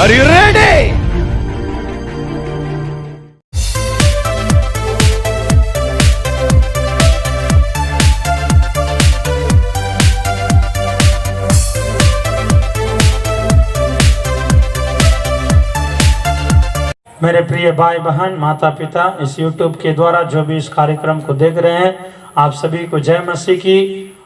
Are you ready? मेरे प्रिय भाई बहन माता पिता इस YouTube के द्वारा जो भी इस कार्यक्रम को देख रहे हैं, आप सभी को जय मसीह की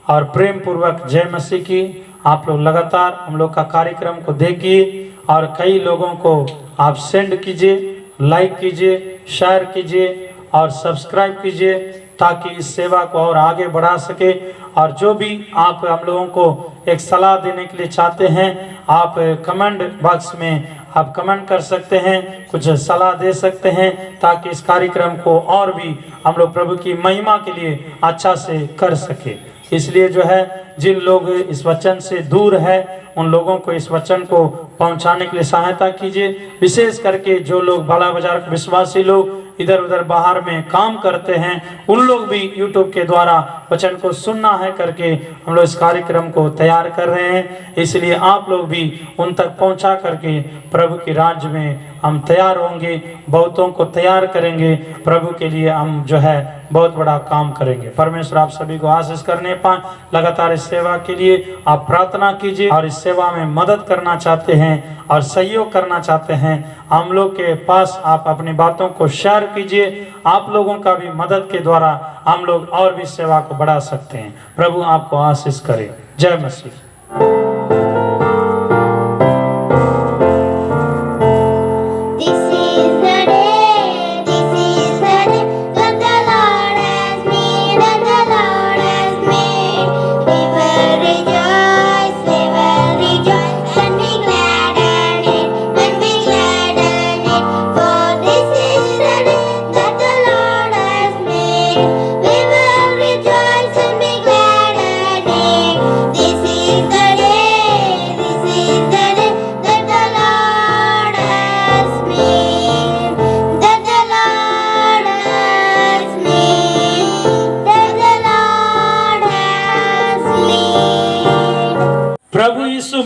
और प्रेम पूर्वक जय मसीह की। आप लोग लगातार हम लोग का कार्यक्रम को देखिए और कई लोगों को आप सेंड कीजिए, लाइक कीजिए, शेयर कीजिए और सब्सक्राइब कीजिए ताकि इस सेवा को और आगे बढ़ा सके। और जो भी आप हम लोगों को एक सलाह देने के लिए चाहते हैं, आप कमेंट बॉक्स में आप कमेंट कर सकते हैं, कुछ सलाह दे सकते हैं ताकि इस कार्यक्रम को और भी हम लोग प्रभु की महिमा के लिए अच्छा से कर सके। इसलिए जो है जिन लोग इस वचन से दूर है उन लोगों को इस वचन को पहुंचाने के लिए सहायता कीजिए। विशेष करके जो लोग बाला बाजार के विश्वासी लोग इधर उधर बाहर में काम करते हैं, उन लोग भी YouTube के द्वारा वचन को सुनना है करके हम लोग इस कार्यक्रम को तैयार कर रहे हैं। इसलिए आप लोग भी उन तक पहुंचा करके प्रभु के राज्य में हम तैयार होंगे, बहुतों को तैयार करेंगे। प्रभु के लिए हम जो है बहुत बड़ा काम करेंगे। परमेश्वर आप सभी को आशीष करने पाए। लगातार इस सेवा के लिए आप प्रार्थना कीजिए और इस सेवा में मदद करना चाहते हैं और सहयोग करना चाहते हैं, हम लोग के पास आप अपनी बातों को शेयर कीजिए। आप लोगों का भी मदद के द्वारा हम लोग और भी सेवा को बढ़ा सकते हैं। प्रभु आपको आशीष करे। जय मसीह।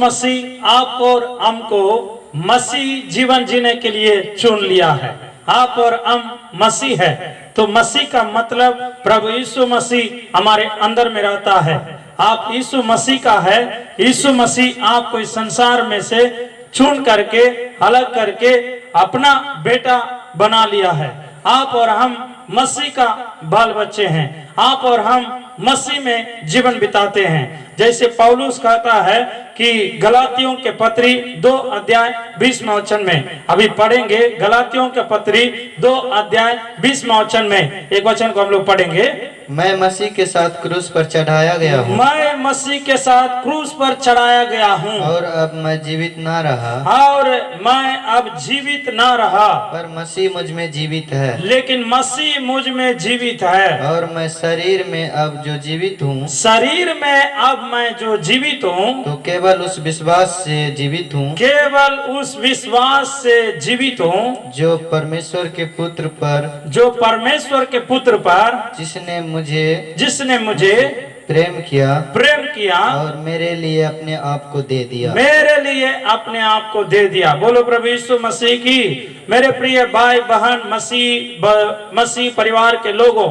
मसीह आप और हमको मसीह जीवन जीने के लिए चुन लिया है। आप और हम मसीह है तो मसीह का मतलब प्रभु यीशु मसीह हमारे अंदर में रहता है। आप यीशु मसीह का है। यीशु मसीह आपको इस संसार में से चुन करके अलग करके अपना बेटा बना लिया है। आप और हम मसीह का बाल बच्चे हैं। आप और हम मसीह में जीवन बिताते हैं। जैसे पौलुस कहता है कि गलातियों के पत्री 2 अध्याय 20 वचन में, अभी पढ़ेंगे गलातियों के पत्री 2 अध्याय 20 वचन में एक वचन को हम लोग पढ़ेंगे। मैं मसीह के साथ क्रूस पर चढ़ाया गया हूँ। मैं मसीह के साथ क्रूस पर चढ़ाया गया हूँ। और अब मैं जीवित ना रहा। और मैं अब जीवित ना रहा, पर मसीह मुझ में जीवित है। लेकिन मसीह मुझ में जीवित है। और मैं शरीर में अब जो जीवित हूँ, शरीर में अब मैं जो जीवित हूँ, तो केवल उस विश्वास से जीवित हूँ, केवल उस विश्वास से जीवित हूँ जो परमेश्वर के पुत्र पर, जिसने मुझे प्रेम किया और मेरे लिए अपने आप को दे दिया। बोलो प्रभु यीशु मसीह की। मेरे प्रिय भाई बहन मसीह परिवार के लोगों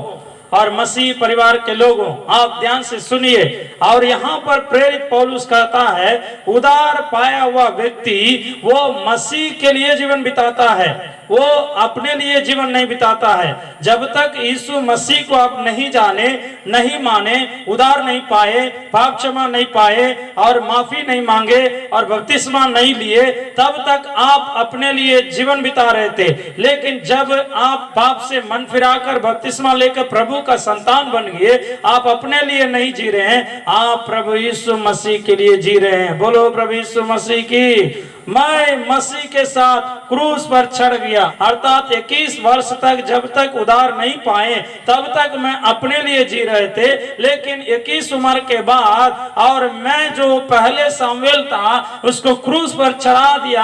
और मसीह परिवार के लोगों, आप ध्यान से सुनिए। और यहाँ पर प्रेरित पौलुस कहता है उधार पाया हुआ व्यक्ति वो मसीह के लिए जीवन बिताता है, वो अपने लिए जीवन नहीं बिताता है। जब तक यीशु मसीह को आप नहीं जाने, नहीं माने, उधार नहीं पाए, पाप क्षमा नहीं पाए और माफी नहीं मांगे और बपतिस्मा नहीं लिए, तब तक आप अपने लिए जीवन बिता रहे थे। लेकिन जब आप पाप से मन फिराकर बपतिस्मा लेकर प्रभु का संतान बन गए, आप अपने लिए नहीं जी रहे हैं, आप प्रभु यीशु मसीह के लिए जी रहे हैं। बोलो प्रभु यीशु मसीह की। मैं मसीह के साथ क्रूस पर चढ़ गया, अर्थात 21 वर्ष तक जब तक उधार नहीं पाए तब तक मैं अपने लिए जी रहे थे। लेकिन 21 उम्र के बाद और मैं जो पहले सामुएल था उसको क्रूस पर चढ़ा दिया।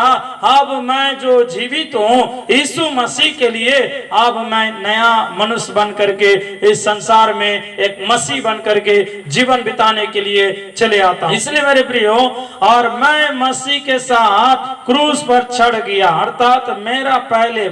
अब मैं जो जीवित हूँ यीशु मसीह के लिए, अब मैं नया मनुष्य बन करके इस संसार में एक मसीह बन करके जीवन बिताने के लिए चले आता हूँ। इसलिए मेरे प्रियो, और मैं मसीह के साथ साथ क्रूस पर चढ़ गया। अर्थात मेरा पहले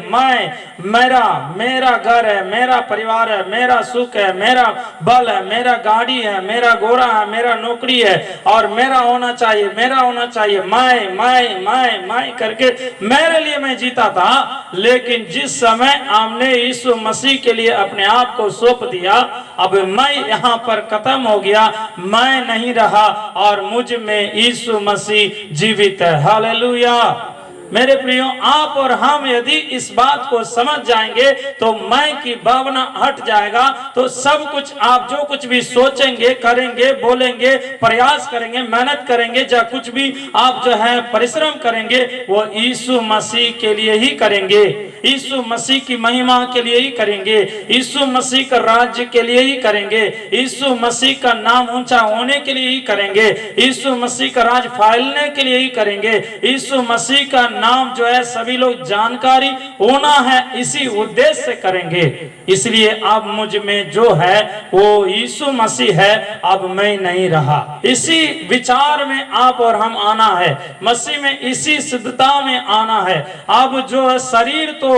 मेरा घर है, मेरा परिवार है, मेरा सुख है, मेरा बल है, मेरा गाड़ी है, मेरा घोड़ा है, मेरा नौकरी है और मेरा होना चाहिए, मेरा होना चाहिए, मैं करके मेरे लिए मैं जीता था। लेकिन जिस समय हमने यीशु मसीह के लिए अपने आप को सौंप दिया, अब मैं यहाँ पर खत्म हो गया, मैं नहीं रहा और मुझ में यीशु मसीह जीवित है। हालेलुया। मेरे प्रियो, आप और हम यदि इस बात को समझ जाएंगे तो मैं की भावना हट जाएगा, तो सब कुछ आप जो कुछ भी सोचेंगे, करेंगे, बोलेंगे, प्रयास करेंगे, मेहनत करेंगे, या कुछ भी आप जो है परिश्रम करेंगे, वो यीशु मसीह के लिए ही करेंगे, यीशु मसीह की महिमा के लिए ही करेंगे, यीशु मसीह का राज्य के लिए ही करेंगे, यीशु मसीह का नाम ऊंचा होने के लिए ही करेंगे, यीशु मसीह का राज फैलने के लिए ही करेंगे, यीशु मसीह का नाम जो है सभी लोग जानकारी होना है, इसी उद्देश्य से करेंगे। इसलिए अब मुझ में जो है वो यीशु मसीह है, अब मैं नहीं रहा। इसी विचार में आप और हम आना है, मसीह में इसी सिद्धता में आना है। अब जो शरीर तो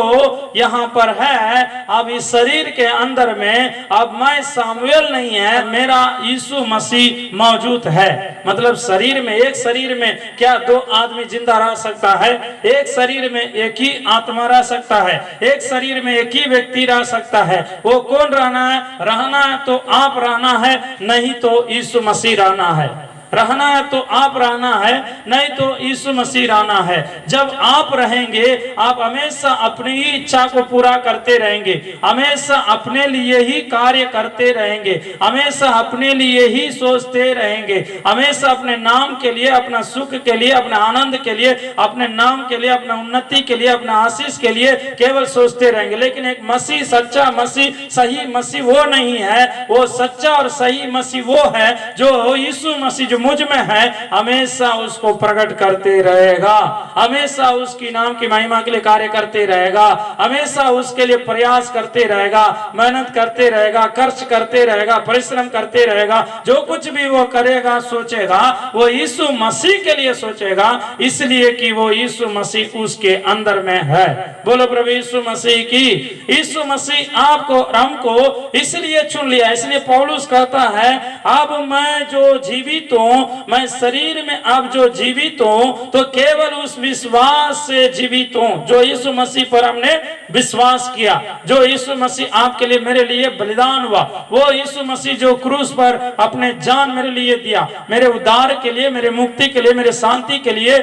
यहाँ पर है, अब इस शरीर के अंदर में अब मैं सामुएल नहीं है, मेरा यीशु मसीह मौजूद है। मतलब शरीर में, एक शरीर में क्या दो आदमी जिंदा रह सकता है? एक शरीर में एक ही आत्मा रह सकता है, एक शरीर में एक ही व्यक्ति रह सकता है। वो कौन रहना है? रहना है तो आप रहना है, नहीं तो यीशु मसीह रहना है। रहना है तो आप रहना है, नहीं तो यीशु मसीह रहना है। जब आप रहेंगे, आप हमेशा अपनी ही इच्छा को पूरा करते रहेंगे, हमेशा अपने लिए ही कार्य करते रहेंगे, हमेशा अपने लिए ही सोचते रहेंगे, हमेशा अपने नाम के लिए, अपना सुख के लिए, अपने आनंद के लिए, अपने नाम के लिए, अपने उन्नति के लिए, अपने आशीष के लिए केवल सोचते रहेंगे। लेकिन एक मसीह, सच्चा मसीह, सही मसीह वो नहीं है। वो सच्चा और सही मसीह वो है जो यीशु मसीह जो मुझ में है, हमेशा उसको प्रकट करते रहेगा, हमेशा उसकी नाम की महिमा के लिए कार्य करते रहेगा, हमेशा उसके लिए प्रयास करते रहेगा, मेहनत करते रहेगा, खर्च करते रहेगा, परिश्रम करते रहेगा। जो कुछ भी वो करेगा, सोचेगा, वो यीशु मसीह के लिए सोचेगा, इसलिए कि वो यीशु मसीह उसके अंदर में है। बोलो प्रभु यीशु मसीह की। यीशु मसीह आपको और हमको इसलिए चुन लिया। इसलिए पौलुस कहता है, अब मैं जो जीवित हूं, मैं शरीर में अब जो जीवित हूं, तो केवल उस विश्वास से जीवित हूं जो यीशु मसीह पर हमने विश्वास किया, जो यीशु मसीह आपके लिए, मेरे लिए बलिदान हुआ, वो यीशु मसीह जो क्रूस पर अपने जान मेरे लिए दिया, मेरे उद्धार के लिए, मेरे मुक्ति के लिए, मेरे शांति के लिए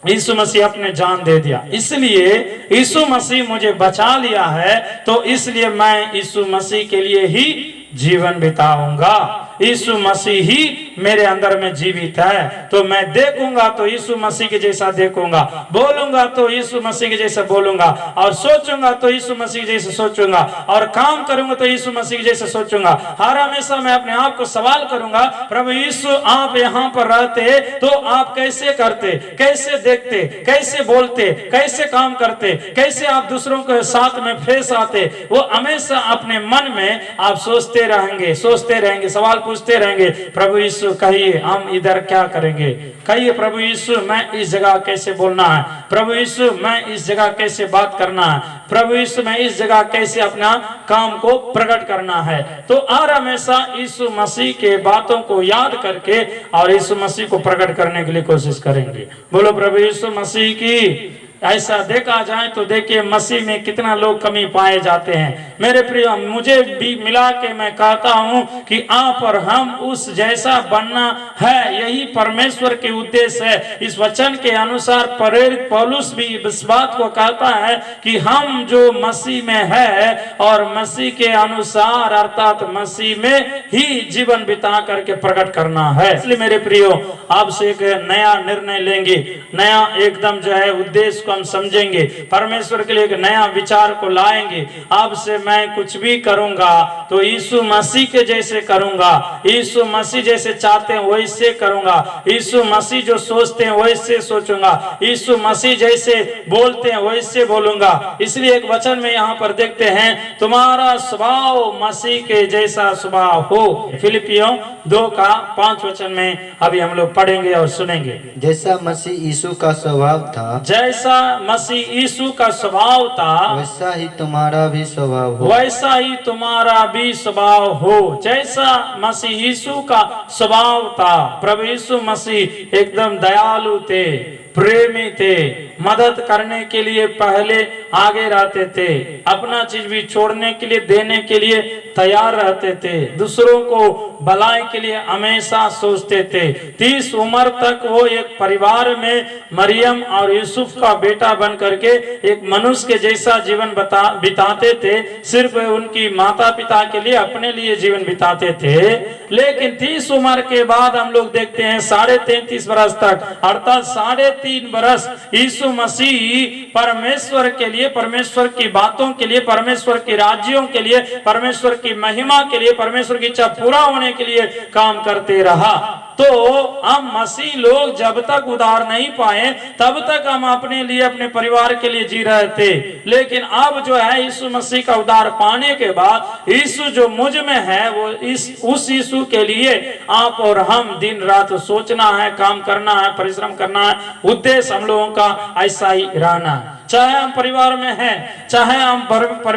यीशु मसीह अपने जान दे दिया। इसलिए यीशु मसीह मुझे बचा लिया है, तो इसलिए मैं यीशु मसीह के लिए ही जीवन बिताऊंगा। यीशु मसीह ही मेरे अंदर में जीवित है, तो मैं देखूंगा तो यीशु मसीह के जैसा देखूंगा, बोलूंगा तो यीशु मसीह के जैसा बोलूंगा, और सोचूंगा तो यीशु मसीह के जैसा सोचूंगा, और काम करूंगा तो यीशु मसीह के जैसा सोचूंगा। हर हमेशा मैं अपने आप को सवाल करूंगा, प्रभु यीशु आप यहाँ पर रहते तो आप कैसे करते, कैसे देखते, कैसे बोलते, कैसे काम करते, कैसे आप दूसरों के साथ में पेश आते? वो हमेशा अपने मन में आप सोचते रहेंगे, सवाल पूछते रहेंगे, प्रभु यीशु कहिए हम इधर क्या करेंगे, कहिए प्रभु यीशु मैं इस जगह कैसे बोलना है, प्रभु यीशु मैं इस जगह कैसे बात करना है, प्रभु यीशु मैं इस जगह कैसे अपना काम को प्रकट करना है। तो हर हमेशा यीशु मसीह के बातों को याद करके और यीशु मसीह को प्रकट करने के लिए कोशिश करेंगे। बोलो प्रभु यीशु मसीह की। ऐसा देखा जाए तो देखिए मसीह में कितना लोग कमी पाए जाते हैं। मेरे प्रिय, मुझे भी मिला के मैं कहता हूं कि आप और हम उस जैसा बनना है, यही परमेश्वर के उद्देश्य है। इस वचन के अनुसार प्रेरित पौलुस भी इस बात को कहता है कि हम जो मसीह में है और मसीह के अनुसार अर्थात मसीह में ही जीवन बिता करके प्रकट करना है। इसलिए मेरे प्रियो, आपसे एक नया निर्णय लेंगे, नया एकदम जो है उद्देश्य इसको हम समझेंगे, परमेश्वर के लिए एक नया विचार को लाएंगे। अब से मैं कुछ भी करूंगा तो यीशु मसीह के जैसे करूंगा, यीशु मसीह जैसे चाहते हैं वैसे करूंगा, यीशु मसीह जो सोचते हैं वैसे सोचूंगा, यीशु मसीह जैसे बोलते हैं वैसे बोलूंगा। इसलिए एक वचन में यहाँ पर देखते हैं, तुम्हारा स्वभाव मसीह के जैसा स्वभाव हो। फिलिपियों 2:5 में अभी हम लोग पढ़ेंगे और सुनेंगे। जैसा मसीह यीशु का स्वभाव था, जैसा मसीह यीशु का स्वभाव था, वैसा ही तुम्हारा भी स्वभाव हो। वैसा ही तुम्हारा भी स्वभाव हो। जैसा मसीह यीशु का स्वभाव था, प्रभु यीशु मसीह एकदम दयालु थे, प्रेमी थे, मदद करने के लिए पहले आगे रहते थे, अपना चीज भी छोड़ने के लिए देने के लिए तैयार रहते थे, दूसरों को भलाई के लिए हमेशा सोचते थे। 30 उम्र तक वो एक परिवार में मरियम और यूसुफ का बेटा बन करके एक मनुष्य के जैसा जीवन बिताते थे, सिर्फ उनकी माता पिता के लिए, अपने लिए जीवन बिताते थे। लेकिन 30 उम्र के बाद हम लोग देखते हैं 33.5 बरस तक, अर्थात 3.5 बरस यीशु मसीह परमेश्वर के लिए, परमेश्वर की बातों के लिए, परमेश्वर के राज्यों के लिए, परमेश्वर की महिमा के लिए, परमेश्वर की इच्छा पूरा होने के लिए काम करते रहा। तो हम मसीह लोग जब तक उधार नहीं पाए तब तक हम अपने लिए, अपने परिवार के लिए जी रहे थे। लेकिन अब जो है यीशु मसीह का उधार पाने के बाद यीशु जो मुझ में है, वो उस यीशु के लिए आप और हम दिन रात सोचना है, काम करना है, परिश्रम करना है। उद्देश्य हम लोगों का ऐसा ही रहना है। चाहे हम परिवार में हैं, चाहे हम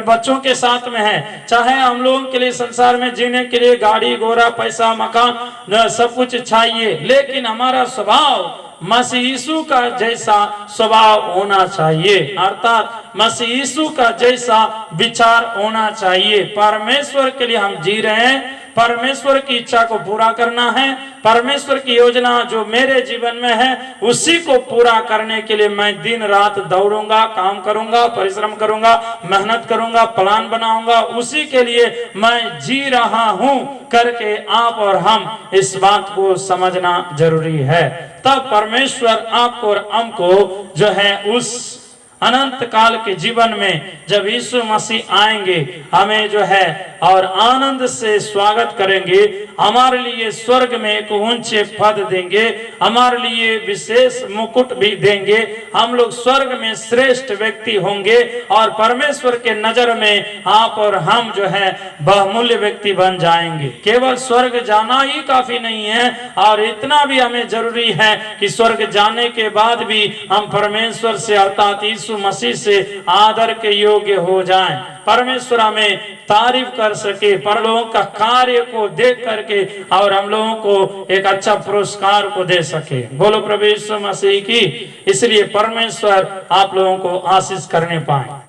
बच्चों के साथ में हैं, चाहे हम लोगों के लिए संसार में जीने के लिए गाड़ी घोड़ा, पैसा, मकान, सब कुछ चाहिए, लेकिन हमारा स्वभाव मसीह यीशु का जैसा स्वभाव होना चाहिए, अर्थात मसीह यीशु का जैसा विचार होना चाहिए। परमेश्वर के लिए हम जी रहे हैं, परमेश्वर की इच्छा को पूरा करना है, परमेश्वर की योजना जो मेरे जीवन में है उसी को पूरा करने के लिए मैं दिन रात दौड़ूंगा, काम करूंगा, परिश्रम करूंगा, मेहनत करूंगा, प्लान बनाऊंगा, उसी के लिए मैं जी रहा हूं करके आप और हम इस बात को समझना जरूरी है। तब परमेश्वर आपको और हमको जो है उस अनंत काल के जीवन में जब यीशु मसीह आएंगे, हमें जो है और आनंद से स्वागत करेंगे, हमारे लिए स्वर्ग में एक ऊंचे पद देंगे, हमारे लिए विशेष मुकुट भी देंगे, हम लोग स्वर्ग में श्रेष्ठ व्यक्ति होंगे और परमेश्वर के नजर में आप और हम जो है बहुमूल्य व्यक्ति बन जाएंगे। केवल स्वर्ग जाना ही काफी नहीं है, और इतना भी हमें जरूरी है कि स्वर्ग जाने के बाद भी हम परमेश्वर से अर्थात यीशु मसीह से आदर के योग्य हो जाएं, परमेश्वर हमें तारीफ कर सके, परलोकों का कार्य को देख करके और हम लोगों को एक अच्छा पुरस्कार को दे सके। बोलो प्रभु यीशु मसीह की। इसलिए परमेश्वर आप लोगों को आशीष करने पाए।